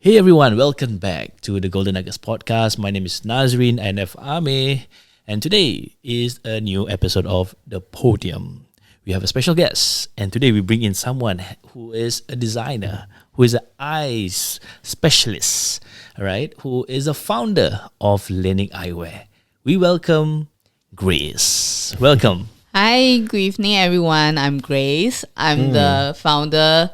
Hey everyone, welcome back to the Golden Nuggets podcast. My name is Nazrin NF Ame, and today is a new episode of the Podium. We have a special guest, and today we bring in someone who is a designer, who is an eyes specialist, all right, who is a founder of Lenic Eyewear. We welcome Grace. Welcome. Hi, good evening, everyone. I'm Grace. I'm the founder,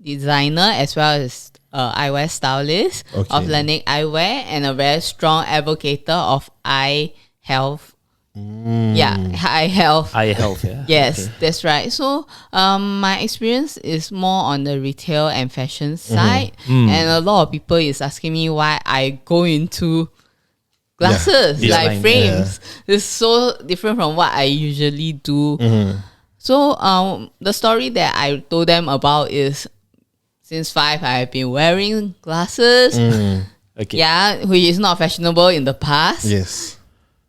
designer, as well as eyewear stylist of Lenic Eyewear and a very strong advocate of eye health. Eye health. Eye health, yeah. Yes, that's right. So my experience is more on the retail and fashion side. And a lot of people is asking me why I go into glasses, like frames. It's so different from what I usually do. So the story that I told them about is since 5, I've been wearing glasses. Yeah, which is not fashionable in the past. Yes.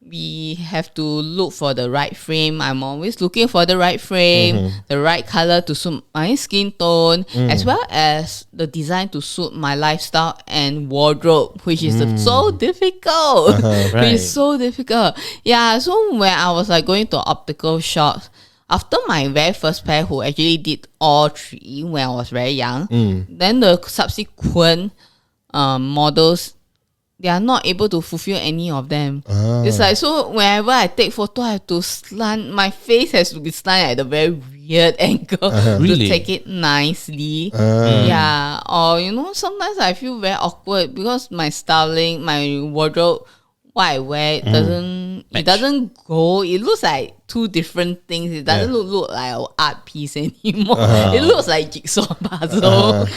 We have to look for the right frame. I'm always looking for the right frame, the right color to suit my skin tone, as well as the design to suit my lifestyle and wardrobe, which is so difficult. Which is so difficult. Yeah, so when I was like going to optical shops, after my very first pair, who actually did all 3 when I was very young, then the subsequent models, they are not able to fulfill any of them. It's like, so whenever I take photo, I have to slant, my face has to be slanted at a very weird angle to take it nicely. Yeah, or sometimes I feel very awkward because my styling, my wardrobe, what I wear, it doesn't go. It looks like 2 different things. It doesn't look like an art piece anymore. It looks like jigsaw puzzle.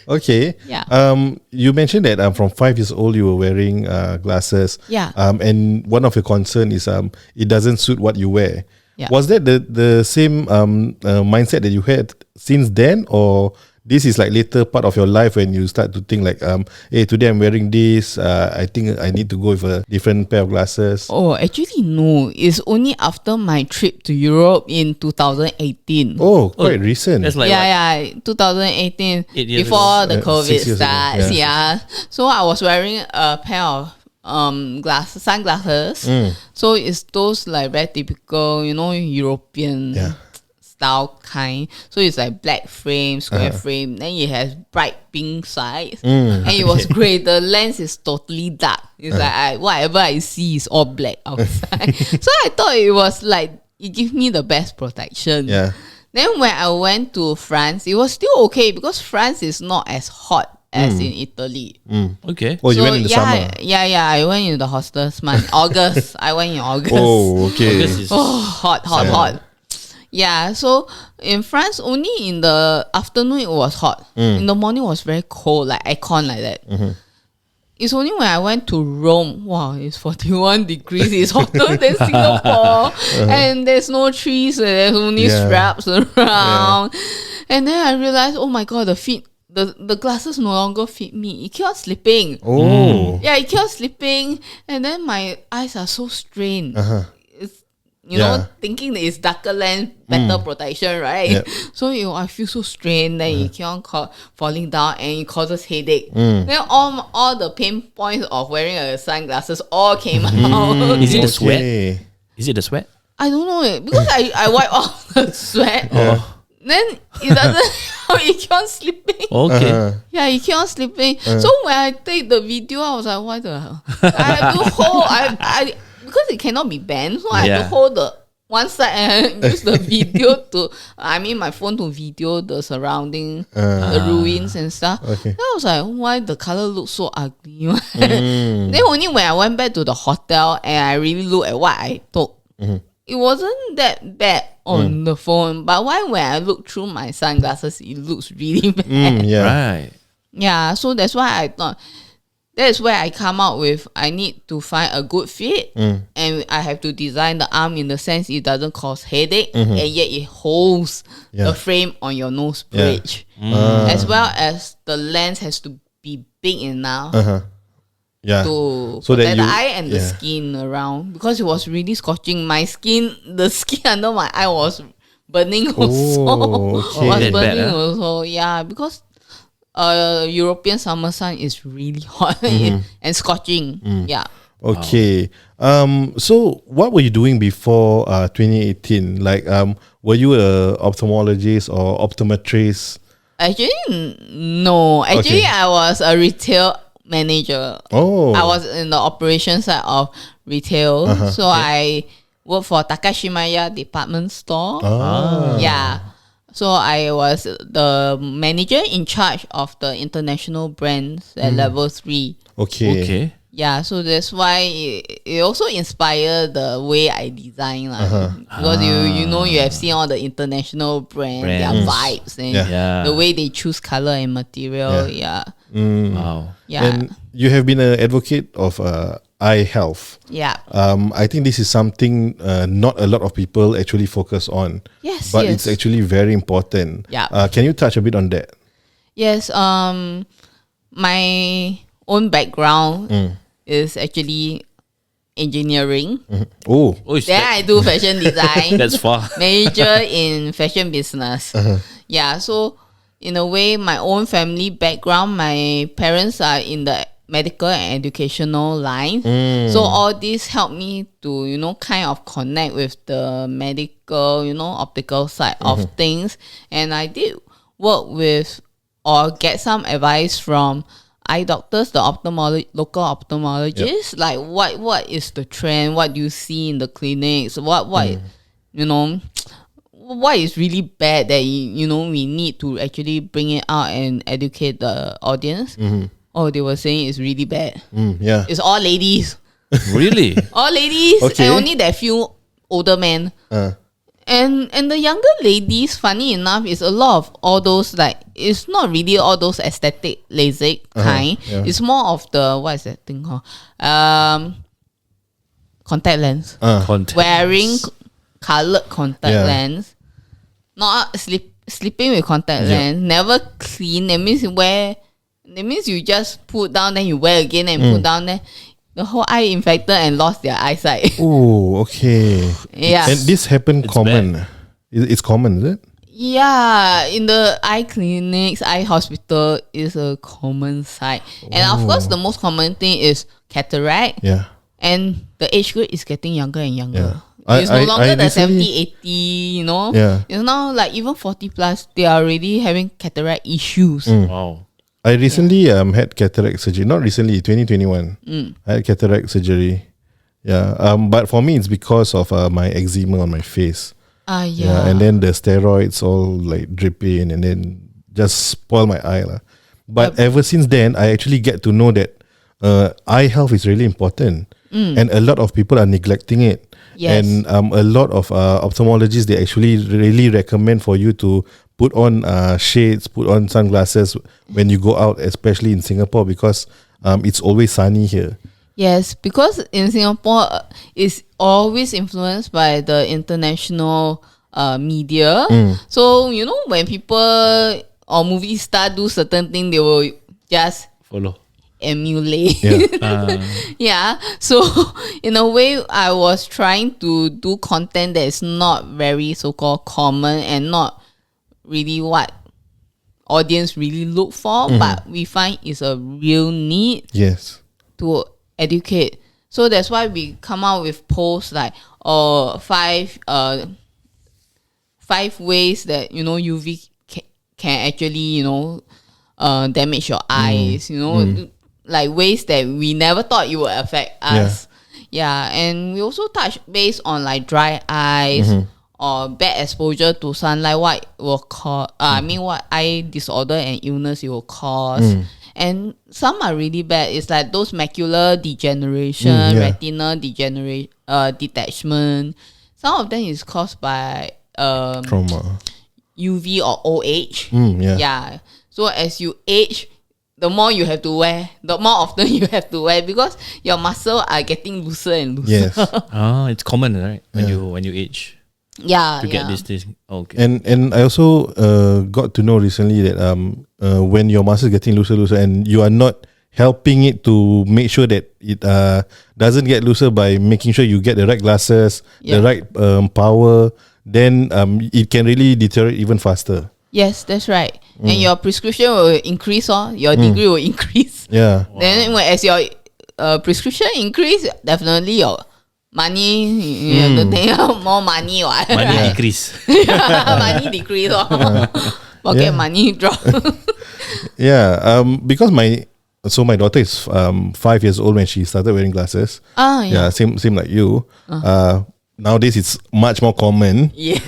Okay. Yeah. You mentioned that from 5 years old you were wearing glasses. Yeah. And one of your concern is it doesn't suit what you wear. Yeah. Was that the same mindset that you had since then, or this is like later part of your life when you start to think like, hey, today I'm wearing this. I think I need to go with a different pair of glasses. Oh, actually no. It's only after my trip to Europe in 2018. Oh, quite recent. That's like 2018 8 years before ago. the COVID 6 years ago. starts. Yeah. So I was wearing a pair of sunglasses. So it's those like very typical, European style kind. So it's like black frame, square frame. Then it has bright pink sides, and it was great. The lens is totally dark. It's like whatever I see is all black outside. So I thought it was like it gives me the best protection. Yeah. Then when I went to France, it was still okay because France is not as hot as in Italy. Okay. Oh, you went in the summer. Yeah. I went in the hottest month, August. I went in August. Oh, okay. August is Hot. Yeah, so in France, only in the afternoon it was hot. In the morning it was very cold, like aircon like that. It's only when I went to Rome, wow, it's 41 degrees. It's hotter than Singapore. And there's no trees, there's only straps around. And then I realized, oh my God, the glasses no longer fit me. It kept on slipping. Oh. Yeah, it kept on slipping. And then my eyes are so strained. Thinking that it's darker lens, better protection, right? Yep. So I feel so strained. Then it keep on falling down and it causes headache. Then all the pain points of wearing sunglasses all came out. Is it the sweat? Okay. Is it the sweat? I don't know because I wipe off the sweat. Then it doesn't. It keep on slipping. Okay. Yeah, it keep on slipping. So when I take the video, I was like, what the hell? I have to hold. Because it cannot be bent, so I have to hold the one side and use the video my phone to video the surrounding, the ruins and stuff. Okay. Then I was like, why the color looks so ugly? Then only when I went back to the hotel and I really looked at what I took, it wasn't that bad on the phone. But when I look through my sunglasses, it looks really bad. Right. Yeah, so that's why I thought that's where I come out with I need to find a good fit and I have to design the arm in the sense it doesn't cause headache and yet it holds the frame on your nose bridge. As well as the lens has to be big enough to protect the eye and the skin around because it was really scorching. My skin, the skin under my eye was burning also. Okay. Was That burning bad, also. Yeah, because European summer sun is really hot and scorching. Yeah. Okay. So what were you doing before 2018? Like, were you a ophthalmologist or optometrist? Actually, no. Actually, Okay. I was a retail manager. Oh. I was in the operation side of retail. So I worked for Takashimaya department store. Yeah. So I was the manager in charge of the international brands at level 3. Okay. Okay. Yeah, so that's why it also inspired the way I design because you know you have seen all the international brands, their vibes and Yeah. the way they choose color and material. Yeah, Wow. yeah, And you have been an advocate of eye health. yeah. I think this is something not a lot of people actually focus on. Yes, But yes. it's actually very important. Yeah. Can you touch a bit on that? Yes, my own background is actually engineering. Oh. Oh, is Then I do fashion design. that's far. Major in fashion business. Yeah, so in a way, my own family background, my parents are in the medical and educational line. So all this helped me to, kind of connect with the medical, optical side of things. And I did work with or get some advice from eye doctors, the local ophthalmologists, like what is the trend? What do you see in the clinics? What is really bad that we need to actually bring it out and educate the audience? Oh, they were saying it's really bad. Yeah. It's all ladies, Really? all ladies, Okay. and only that few older men. And the younger ladies, funny enough, is a lot of all those, like, it's not really all those aesthetic LASIK kind. yeah. It's more of the, what is that thing called? Contact lens. Content. Wearing colored contact Yeah. lens. Not sleeping with contact lens. Never clean. That means you just put down, then you wear again and put down, then the whole eye infected and lost their eyesight. Oh, okay. Yeah. And this happened It's common. It's common, is it? Yeah, in the eye clinics, eye hospital is a common sight. And of course, the most common thing is cataract. Yeah. And the age group is getting younger and younger. Yeah. It's no longer the recently- 70, 80, Yeah. It's now like even 40 plus, they are already having cataract issues. Wow. I recently had cataract surgery. Not recently, 2021. I had cataract surgery. Yeah. But for me, it's because of my eczema on my face. Yeah. And then the steroids all like dripping and then just spoil my eye. But ever since then, I actually get to know that eye health is really important. And a lot of people are neglecting it. Yes. And a lot of ophthalmologists, they actually really recommend for you to put on shades, put on sunglasses when you go out, especially in Singapore, because it's always sunny here. Yes, because in Singapore, it's always influenced by the international media. So, when people or movie stars do certain things, they will just Follow. emulate. Yeah. Yeah. So, in a way, I was trying to do content that is not very so-called common and not really what audience really look for, but we find it's a real need Yes. to educate. So that's why we come out with posts like five ways that UV can actually damage your eyes. Like ways that we never thought it would affect us. Yeah, and we also touch base on like dry eyes or bad exposure to sunlight. What will cause? What eye disorder and illness it will cause. And some are really bad. It's like those macular degeneration, retinal detachment. Some of them is caused by Trauma. UV or OH. Yeah. Yeah. So as you age, the more you have to wear, the more often you have to wear because your muscles are getting looser and looser. Yes. It's common, right? When you age Yeah. to get this. Okay. And I also got to know recently that when your muscle is getting looser and you are not helping it to make sure that it doesn't get looser by making sure you get the right glasses, the right power, then it can really deteriorate even faster. Yes, that's right. and your prescription will increase, or your degree will increase. Yeah. Then as your prescription increase, definitely your money, you have to think more money. Money decrease. Money decrease. Pocket money drop. Yeah. Because my daughter is 5 years old when she started wearing glasses. Yeah, same like you. Nowadays it's much more common. Yes.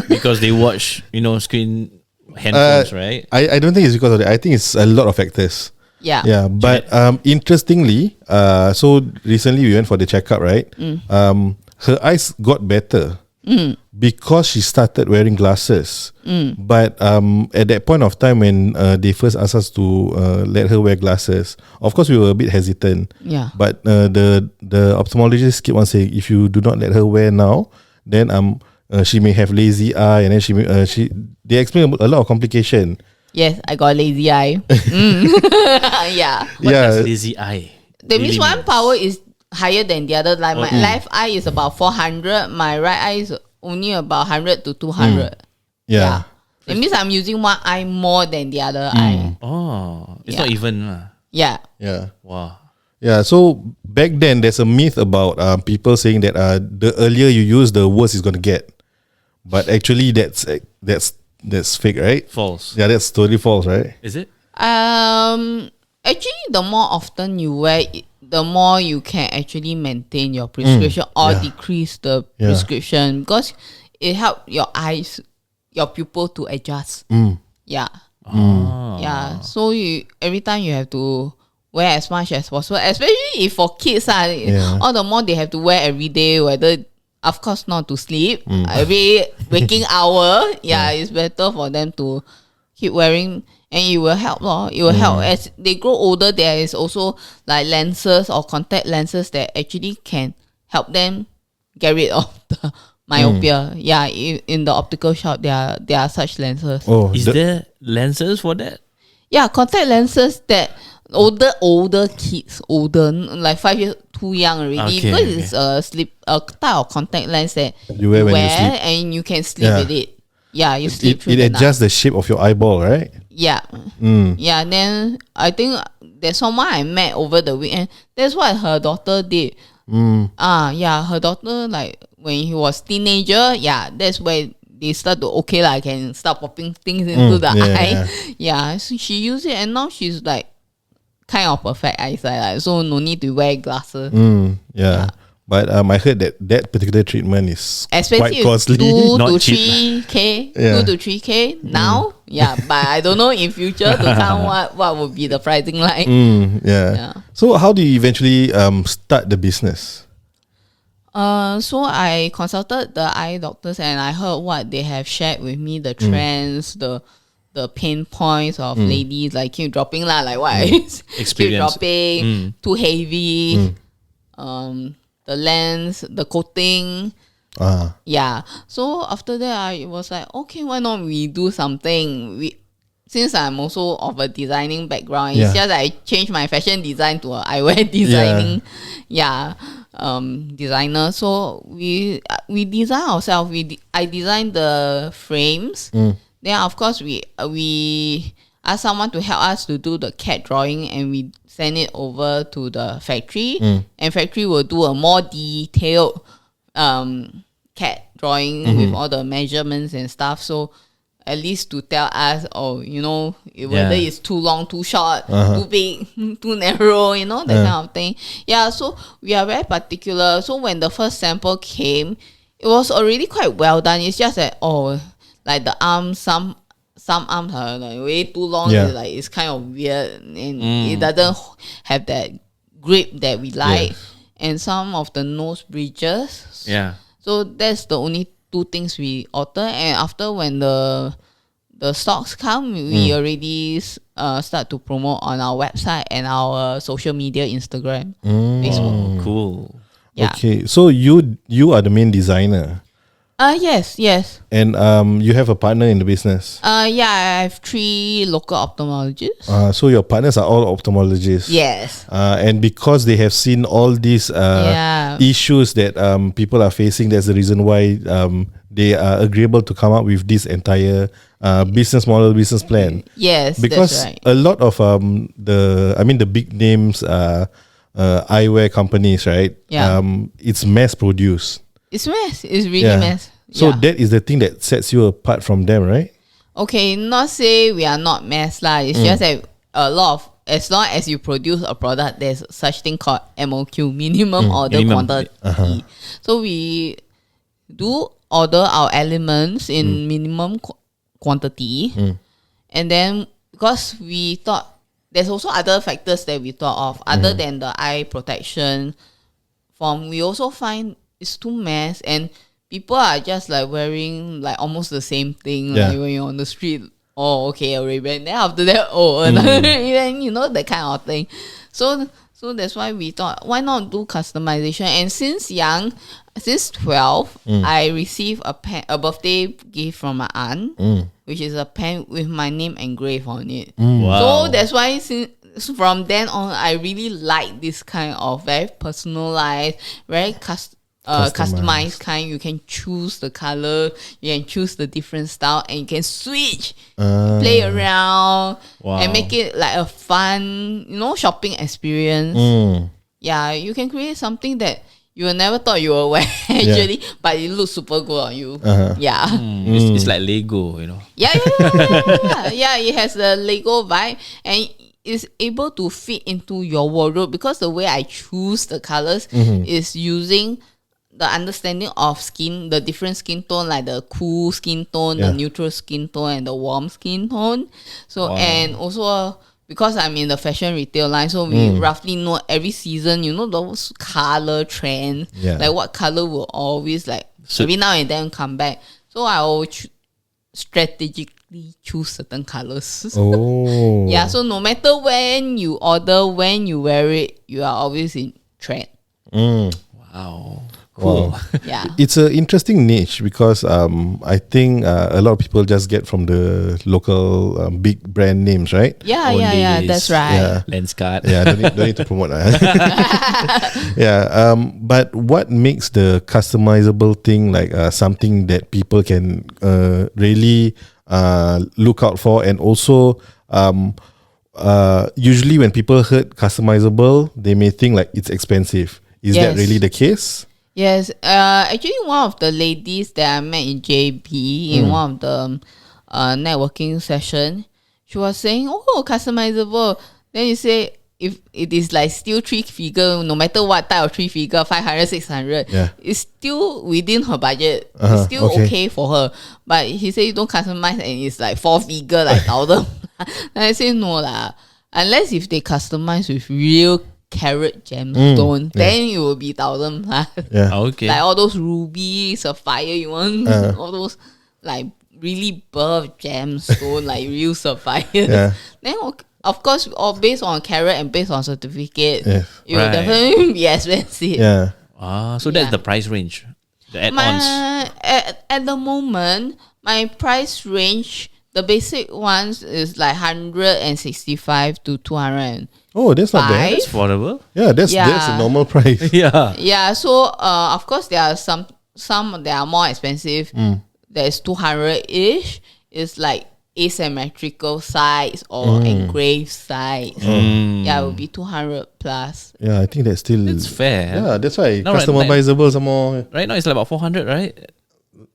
Because they watch, screen handphones, right? I don't think it's because of that. I think it's a lot of factors. Yeah. Yeah, but interestingly, so recently we went for the checkup, right? Her eyes got better because she started wearing glasses. But at that point of time when they first asked us to let her wear glasses, of course we were a bit hesitant. Yeah. But the ophthalmologist keep on saying, if you do not let her wear now, then she may have lazy eye, and then they explain a lot of complication. Yes, I got lazy eye. Yeah. What does lazy eye? That means really one means? power is higher than the other. Like my left eye is about 400. My right eye is only about 100 to 200. Yeah. That means I'm using one eye more than the other eye. Oh, it's Yeah. not even. Yeah. Yeah. Wow. Yeah, so back then there's a myth about people saying that the earlier you use, the worse it's gonna get. But actually, that's fake, right? False. Yeah, that's totally false, right? Is it? Actually, the more often you wear it, the more you can actually maintain your prescription or decrease the prescription, because it helps your eyes, your pupil to adjust. Yeah. Yeah. So every time you have to wear as much as possible, especially if for kids, all the more they have to wear every day, whether, of course, not to sleep. Every waking hour, it's better for them to keep wearing, and it will help. It will help. As they grow older, there is also like lenses or contact lenses that actually can help them get rid of the myopia. Yeah, in the optical shop, there are such lenses. Oh, Is there lenses for that? Yeah, contact lenses that older kids, like 5 years too young already, Okay, because it's a type of contact lens that You wear when you sleep. and you can sleep Yeah. with it. Yeah, you sleep it through the adjusts the shape of your eyeball, right? night. Yeah. Yeah, then I think there's someone I met over the weekend. That's what her daughter did. Yeah, her daughter, like when he was teenager, that's where they start to I can start popping things into the eye. Yeah, so she used it, and now she's like kind of perfect eyesight, so no need to wear glasses. Yeah. But I heard that particular treatment is Especially quite costly. 2 Not to cheap. 3K, Yeah. 2 to 3K now. Yeah, but I don't know in future to come what would be the pricing like. Yeah. So how do you eventually start the business? So I consulted the eye doctors, and I heard what they have shared with me, the trends, the pain points of ladies, like keep dropping like what keep Experience. dropping, too heavy, the lens, the coating. Yeah. So after that, I was like, okay, why not we do something? Since I'm also of a designing background, it's just I changed my fashion design to a eyewear designing. Designer. So we design ourselves. I designed the frames. Then of course we ask someone to help us to do the CAD drawing, and we send it over to the factory, and factory will do a more detailed CAD drawing with all the measurements and stuff. So at least to tell us, whether it's too long, too short, too big, too narrow, that kind of thing. Yeah, so we are very particular. So when the first sample came, it was already quite well done. It's just that, like the arms, some arms are like way too long. Yeah. It's kind of weird, and it doesn't have that grip that we like. And some of the nose bridges. Yeah. So that's the only two things we alter. And after when the stocks come, we already start to promote on our website and our social media, Instagram, Facebook. Oh, cool. Yeah. Okay, so you are the main designer, Yes. and you have a partner in the business. Yeah, I have 3 local ophthalmologists. So your partners are all ophthalmologists. Yes. And because they have seen all these issues that people are facing, that's the reason why they are agreeable to come up with this entire business model, business plan. Yes, Because that's right. a lot of the big names eyewear companies, right? Yeah. It's mass produced. It's mess. It's really mess. So Yeah. that is the thing that sets you apart from them, right? Okay, not say we are not mess lah. It's just that a lot of, as long as you produce a product, there's such thing called MOQ, minimum order quantity. So we do order our elements in minimum quantity, and then because we thought there's also other factors that we thought of other than the eye protection form. We also find it's too mass and people are just like wearing like almost the same thing like when you're on the street. Oh, okay, a Ray-Ban. Then after that, another Ray-Ban, that kind of thing. So that's why we thought, why not do customization? And since 12, I received a birthday gift from my aunt, which is a pen with my name engraved on it. Wow. So that's why from then on, I really like this kind of very personalized, very customized kind. You can choose the color, you can choose the different style, and you can switch, play around, and make it like a fun, shopping experience. Yeah, you can create something that you never thought you would wear actually, but it looks super good on you. Yeah. It's like Lego, Yeah, it has the Lego vibe and is able to fit into your wardrobe because the way I choose the colors is using the understanding of the different skin tone, like the cool skin tone, the neutral skin tone, and the warm skin tone. So and also because I'm in the fashion retail line, so we roughly know every season, those color trends, like what color will always every now and then come back. So I will strategically choose certain colors. Oh. Yeah, so no matter when you order, when you wear it, you are always in trend. Wow. Cool. Wow. Yeah. It's an interesting niche because I think a lot of people just get from the local big brand names, right? Yeah, Only that's is- right. Yeah. Lenscard. Yeah, don't need to promote. Yeah, but what makes the customizable thing like something that people can really look out for, and also usually when people heard customizable, they may think like it's expensive. Is that Yes. really the case? Yes, actually one of the ladies that I met in JB in one of the networking session, she was saying, oh, customizable. Then you say, if it is like still 3-figure, no matter what type of 3-figure, 500, 600, it's still within her budget. It's still okay for her. But he said you don't customize and it's like 4-figure, like 1,000. Then I say no lah. Unless if they customize with real carat gemstone, then it will be 1,000 plus. Yeah. Okay. Like all those ruby, sapphire, you want all those like really buff gemstone, like real sapphire. Yeah. Then of course, all based on carat and based on certificate, Yes. it will Right. definitely be expensive. Yeah. So that's Yeah. the price range. The add-ons. At the moment, my price range, the basic ones is like 165 to 200. Oh, that's not bad. It's affordable. Yeah, that's a normal price. Yeah. Yeah, so of course there are some that are more expensive. There's 200-ish. It's like asymmetrical size or engraved size. Yeah, it will be 200 plus. Yeah, I think that's still. It's fair. Yeah, that's why No, right, customizable some more. Right now it's like about 400, right?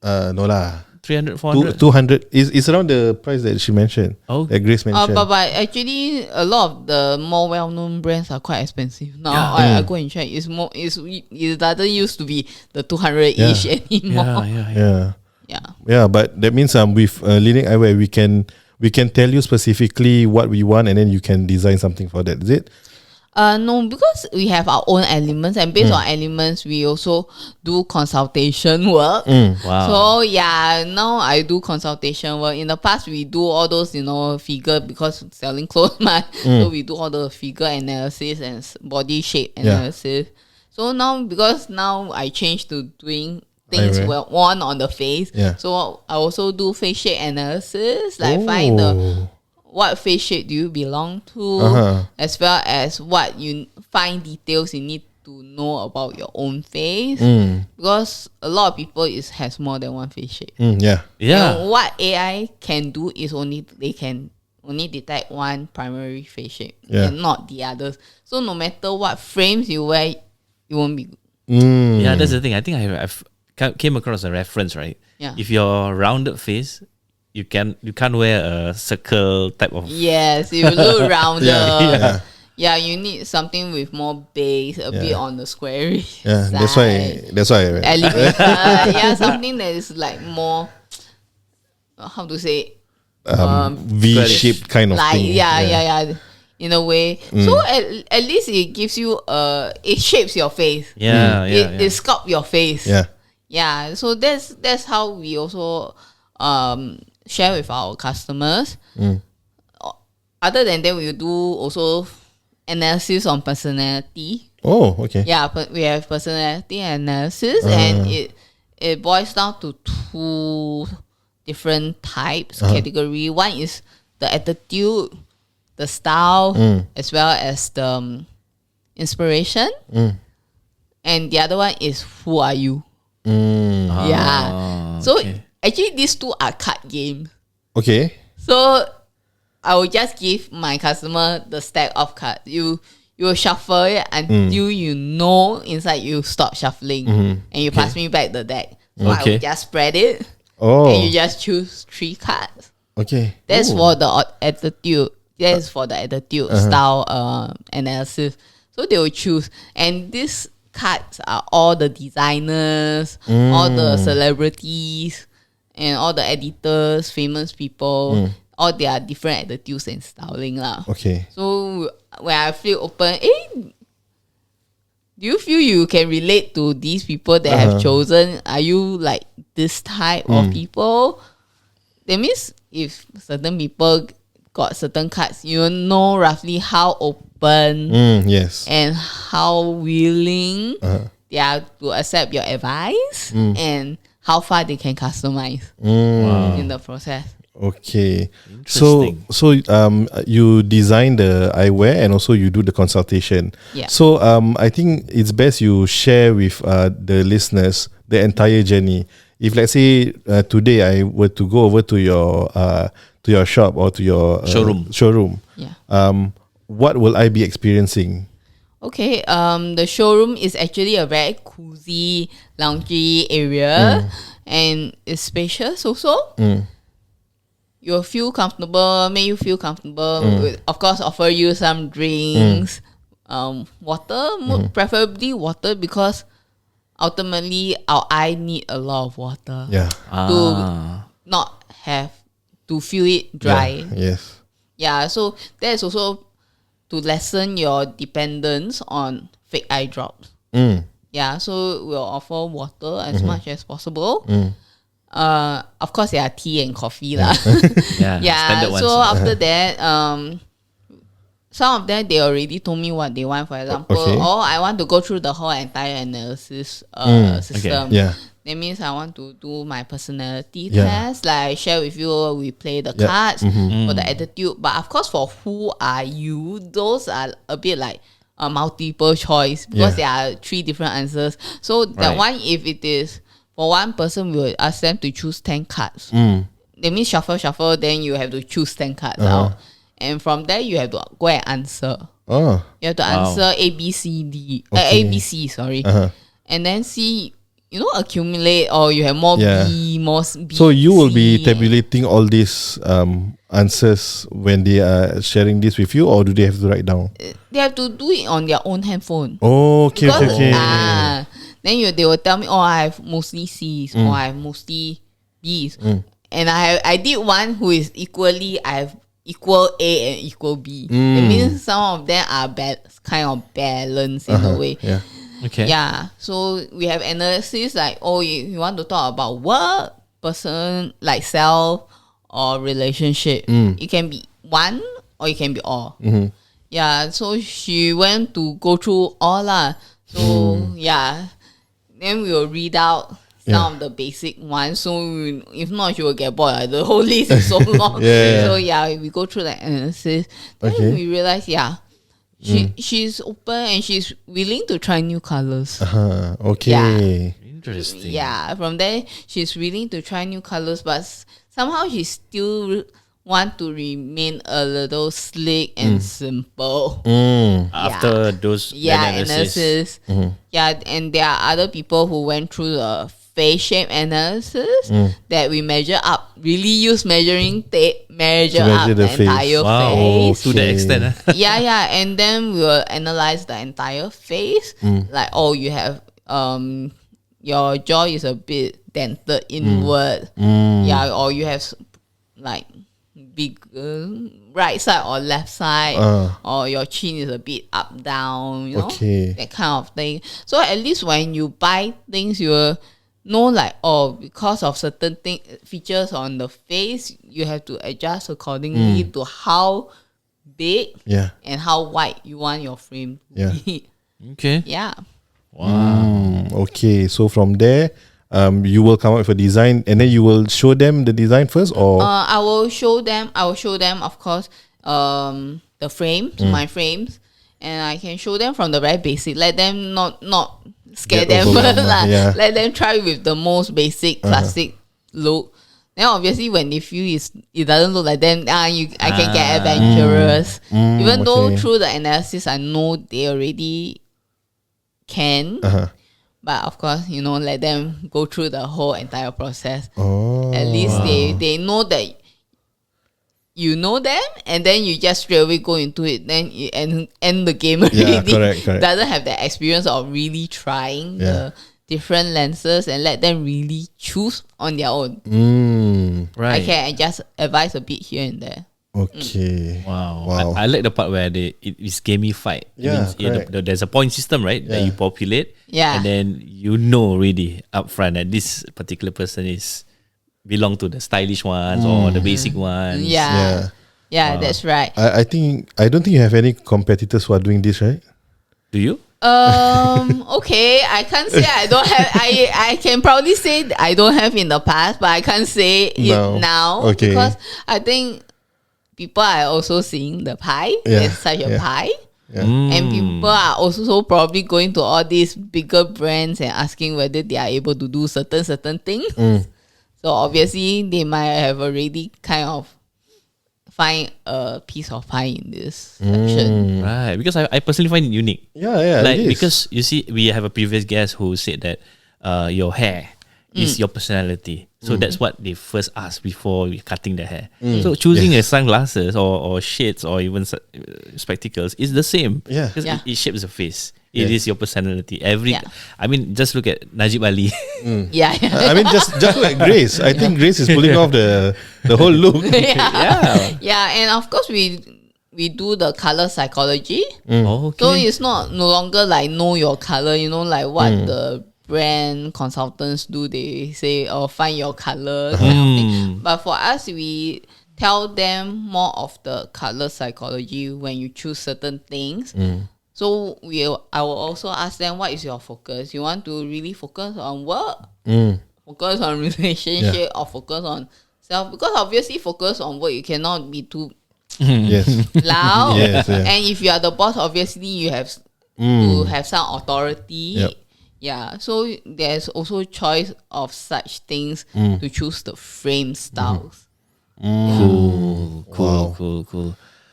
No lah. 300, 400. 200 is around the price that she mentioned. Oh. That Grace mentioned. But actually, a lot of the more well-known brands are quite expensive now. Yeah. I go and check. It doesn't used to be the 200-ish anymore. Yeah, but that means with Lenic Eyewear we can tell you specifically what we want, and then you can design something for that. Is it? No, because we have our own elements, and based on elements, we also do consultation work. Wow. So yeah, now I do consultation work. In the past, we do all those, figure, because selling clothes, so we do all the figure analysis and body shape analysis. So because now I changed to doing things Eyewear. worn on the face. So I also do face shape analysis, like find what face shape do you belong to, as well as what you find details you need to know about your own face because a lot of people has more than one face shape. Yeah. And what AI can do is they can only detect one primary face shape and not the others. So no matter what frames you wear, it won't be good. Yeah, that's the thing. I think I've came across a reference, right? Yeah. If you're rounded face, you can't wear a circle type of. Yes, you look rounded. Yeah. Yeah, you need something with more base, a bit on the squarish Yeah. side. That's why. Elevated. Yeah, something that is like more, how to say, V-shaped kind of like thing. yeah, in a way. So at least it gives you it shapes your face. It sculpts your face. Yeah. So that's how we also share with our customers. Other than that, we do also analysis on personality. Oh, okay. Yeah, but we have personality analysis, and it boils down to two different types category. One is the attitude, the style, as well as the inspiration, and the other one is who are you. Yeah. So actually, these two are card games. Okay. So I will just give my customer the stack of cards. You will shuffle it until you know inside you stop shuffling, and you pass me back the deck. So I will just spread it, and you just choose 3 cards. Okay. That's for the attitude. That's for the attitude style analysis. So they will choose, and these cards are all the designers, all the celebrities, and all the editors, famous people. All their different attitudes and styling lah. Okay. So when I feel open, do you feel you can relate to these people that have chosen? Are you like this type of people? That means if certain people got certain cards, you know roughly how open yes. and how willing they are to accept your advice and how far they can customize in the process. Okay. So you design the eyewear and also you do the consultation. Yeah. So I think it's best you share with the listeners the entire journey. If let's say today I were to go over to your shop or to your showroom, what will I be experiencing? Okay, the showroom is actually a very cozy, loungy area, and it's spacious also. You'll feel comfortable, make you feel comfortable. We'll, of course, offer you some drinks, water, preferably water, because ultimately our eye need a lot of water to not have to feel it dry. Yes. Yeah, so that's also to lessen your dependence on fake eye drops. Yeah, so we'll offer water as much as possible. Of course, there are tea and coffee lah. Yeah. So after that, some of them they already told me what they want. For example, I want to go through the whole entire analysis system. Yeah. That means I want to do my personality test. Like I share with you, we play the cards for the attitude. But of course, for who are you, those are a bit like a multiple choice because there are 3 different answers. So that one, if it is for one person, we will ask them to choose 10 cards. That means shuffle, then you have to choose 10 cards out. And from there, you have to go and answer. You have to answer A, B, C, D. A, B, C, sorry. And then C, accumulate, or you have more B, more B. So you will C. be tabulating all these answers when they are sharing this with you, or do they have to write down? They have to do it on their own handphone. Okay. Then they will tell me, I have mostly C's, or I have mostly B's. And I did one who is equally, I have equal A and equal B. It means some of them are kind of balanced in a way. Okay. Yeah. So we have analysis like, you want to talk about work, person, like self, or relationship. It can be one or it can be all. Yeah. So she went to go through all lah. So then we will read out some of the basic ones. So if not, she will get bored. The whole list is so long. So we go through the analysis. Then we realize, she's open and she's willing to try new colors. Okay. Interesting. Yeah, from there she's willing to try new colors, but somehow she still want to remain a little slick and simple. After those analysis. Yeah, and there are other people who went through the face shape analysis that we really use measuring tape, measure up the face. entire Wow, face. to that extent. Yeah, and then we will analyze the entire face. Like, you have your jaw is a bit dented inward. Yeah, or you have like big right side or left side, or your chin is a bit up down, that kind of thing. So at least when you buy things, you will know like, because of certain features on the face, you have to adjust accordingly to how big and how wide you want your frame to be. Okay. Yeah. Wow. Okay, so from there, you will come up with a design, and then you will show them the design first, or I will show them, of course, the frames, my frames, and I can show them from the very basic. Let them not scare Get them first. overwhelmed, Let them try with the most basic classic look. Then obviously when they feel it doesn't look like them, I can get adventurous. Even though through the analysis I know they already can. But of course, let them go through the whole entire process. At least they know that you know them, and then you just straight away go into it. Then you end the game already. Correct. Doesn't have the experience of really trying the different lenses and let them really choose on their own. Right. I can just advise a bit here and there. Okay. Wow. I like the part where it is gamified. Yeah, There's a point system, right? That you populate. Yeah. And then already upfront that this particular person belong to the stylish ones or the basic ones. Yeah, that's right. I don't think you have any competitors who are doing this, right? Do you? Okay, I can't say I don't have. I can proudly say I don't have in the past, but I can't say it now. Okay. Because I think people are also seeing the pie. There's such a pie. And people are also probably going to all these bigger brands and asking whether they are able to do certain things. So obviously they might have already kind of find a piece of pie in this section. Right. Because I personally find it unique. Yeah. Like, it is. because you see, we have a previous guest who said that your hair is your personality. So that's what they first ask before cutting the hair. So choosing a sunglasses or shades or even spectacles is the same. Yeah. Because it shapes the face. It is your personality. I mean, just look at Najib Ali. Yeah. I mean, just look at Grace. I think Grace is pulling off the whole look. Yeah, and of course we do the color psychology. Okay. So it's no longer like know your color, like what the brand consultants do. They say, find your color kind of thing. But for us, we tell them more of the color psychology when you choose certain things. So I will also ask them, what is your focus? You want to really focus on work, focus on relationship, or focus on self? Because obviously focus on work, you cannot be too loud. And if you are the boss, obviously you have to have some authority. Yeah, so there's also choice of such things to choose the frame styles. Cool.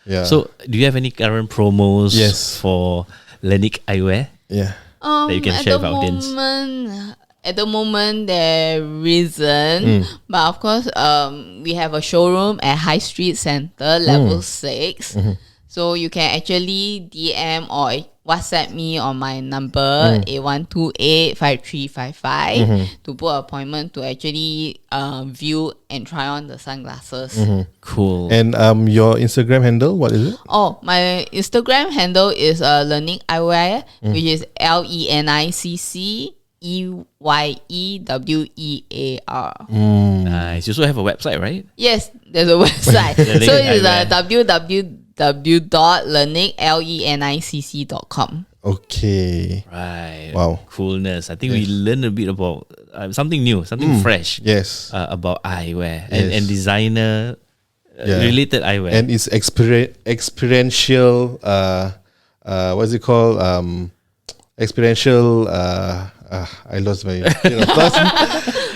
Yeah. So, do you have any current promos for Lenic Eyewear? Yeah. That you can share with our audience? At the moment, there isn't. But of course, we have a showroom at High Street Centre, level 6. So you can actually DM or WhatsApp me on my number 81285355 to book an appointment to actually view and try on the sunglasses. Cool. And your Instagram handle, what is it? Oh, my Instagram handle is Lenic Eyewear, which is LENICCEYEWEAR. Nice. You also have a website, right? Yes, there's a website. Lenic So it's Eyewear. www.leniclecc.com. Okay. Right. Wow. Coolness. I think we learned a bit about something new, something fresh. Yes. About eyewear and designer related eyewear. And it's experiential what's it called? Experiential. I lost my thoughts.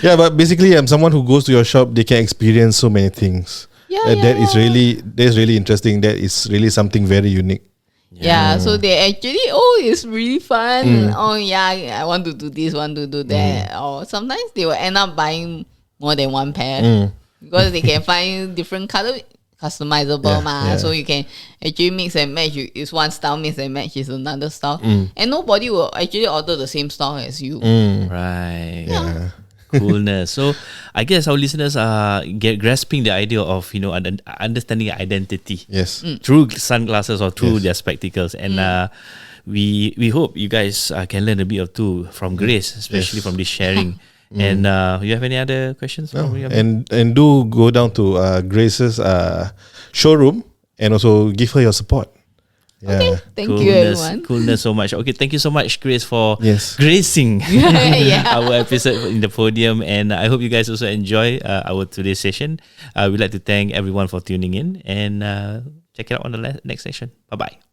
Yeah, but basically, I'm someone who goes to your shop. They can experience so many things. That's really interesting. That is really something very unique. Yeah, so they actually, it's really fun. I want to do this, want to do that. Or sometimes they will end up buying more than one pair because they can find different color, customizable so you can actually mix and match. It's one style, mix and match is another style, and nobody will actually order the same style as you. Right. Yeah. Coolness. So I guess our listeners are grasping the idea of understanding identity. Yes. Through sunglasses or through their spectacles, and we hope you guys can learn a bit or two from Grace, especially from this sharing. And you have any other questions? No. And do go down to Grace's showroom and also give her your support. Yeah. Okay, thank you everyone. Coolness so much. Okay, thank you so much, Grace, for Yes. gracing Yeah. our episode in the podium. And I hope you guys also enjoy our today's session. We'd like to thank everyone for tuning in, and check it out on the next session. Bye-bye.